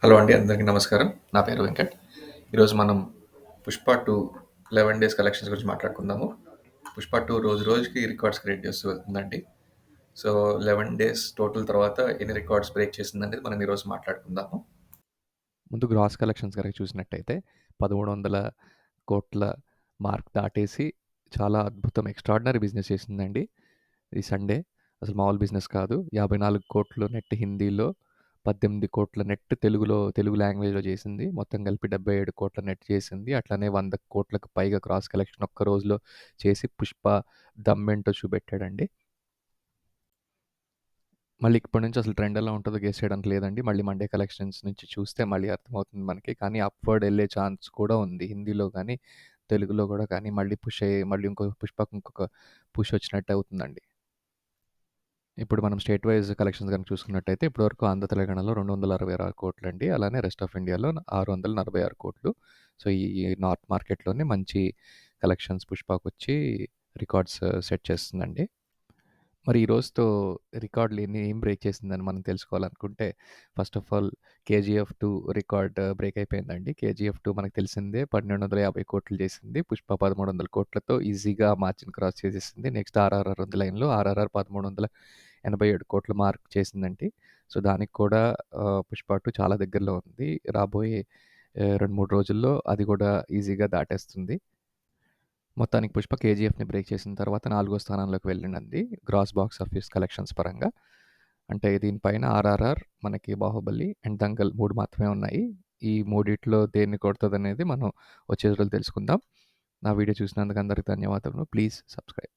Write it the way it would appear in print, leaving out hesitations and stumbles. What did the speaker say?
Hello అండి, అందరికీ నమస్కారం. నా పేరు వెంకట్. ఈరోజు మనం 'పుష్ప 2' 11 డేస్ కలెక్షన్స్ గురించి మాట్లాడుకుందాము. 'పుష్ప 2' రోజు రోజుకి రికార్డ్స్ క్రియేట్ చేస్తూ వెళ్తుందండి. సో 11 డేస్ టోటల్ తర్వాత ఎన్ని రికార్డ్స్ బ్రేక్ చేసిందనేది మనం ఈరోజు మాట్లాడుకుందాము. ముందు గ్రాస్ కలెక్షన్స్ కనుక చూసినట్టయితే 1300 కోట్ల మార్క్ దాటేసి చాలా అద్భుతం ఎక్స్ట్రాడినరీ బిజినెస్ చేసిందండి ఈ సండే. అసలు మామూలు బిజినెస్ కాదు. 54 కోట్లు నెట్ హిందీలో, 18 కోట్ల నెట్ తెలుగు లాంగ్వేజ్లో చేసింది. మొత్తం కలిపి 77 కోట్ల నెట్ చేసింది. అట్లానే 100 కోట్లకు పైగా క్రాస్ కలెక్షన్ ఒక్క రోజులో చేసి పుష్ప దమ్మేంటో చూపెట్టాడండి. మళ్ళీ ఇప్పటి నుంచి అసలు ట్రెండ్ ఎలా ఉంటుందో గెస్ చేయడానికి లేదండి. మళ్ళీ మండే కలెక్షన్స్ నుంచి చూస్తే మళ్ళీ అర్థమవుతుంది మనకి. కానీ అప్‌వర్డ్ ఎళ్ళే ఛాన్స్ కూడా ఉంది. హిందీలో గానీ, తెలుగులో గూడా కానీ మళ్ళీ మళ్ళీ పుష్పకి ఇంకొక పుష్ వచ్చినట్టు అవుతుందండి. ఇప్పుడు మనం స్టేట్ వైస్ కలెక్షన్స్ గనుక చూసుకున్నట్టయితే ఇప్పటివరకు ఆంధ్ర, తెలంగాణలో 266 కోట్లండి. అలానే రెస్ట్ ఆఫ్ ఇండియాలో 646 కోట్లు. సో, ఈ నార్త్ మార్కెట్‌లోనే మంచి కలెక్షన్స్ పుష్పకొచ్చి రికార్డ్స్ సెట్ చేస్తుందండి. మరి ఈ రోజుతో రికార్డులు ఏం బ్రేక్ చేసిందని మనం తెలుసుకోవాలనుకుంటే, first of all 'KGF 2' record break అయిపోయిందండి. 'కేజీఎఫ్ 2' మనకు తెలిసిందే 1,250 కోట్లు చేసింది. 'పుష్ప' 1,300 కోట్లతో ఈజీగా మార్జిన్ క్రాస్ చేసేసింది. నెక్స్ట్ 'ఆర్ఆర్ఆర్' ఉంది లైన్‌లో. 'ఆర్ఆర్ఆర్' 1,387 కోట్ల మార్క్ చేసిందండి. సో, దానికి కూడా 'పుష్ప 2' చాలా దగ్గరలో ఉంది. రాబోయే 2, 3 రోజుల్లో అది కూడా ఈజీగా దాటేస్తుంది. మొత్తానికి 'పుష్ప' 'కేజీఎఫ్‌ని' బ్రేక్ చేసిన తర్వాత 4 స్థానంలోకి వెళ్ళిందండి గ్రాస్ బాక్స్ ఆఫీస్ కలెక్షన్స్ పరంగా. అంటే దీనిపైన 'ఆర్ఆర్ఆర్', మనకి 'బాహుబలి' అండ్ 'దంగల్' 3 మాత్రమే ఉన్నాయి. ఈ మూడిట్లో దేన్ని కొడతదనేది మనం వచ్చే రోజుల్లో తెలుసుకుందాం. నా వీడియో చూసినందుకు అందరికి ధన్యవాదములు. Please subscribe.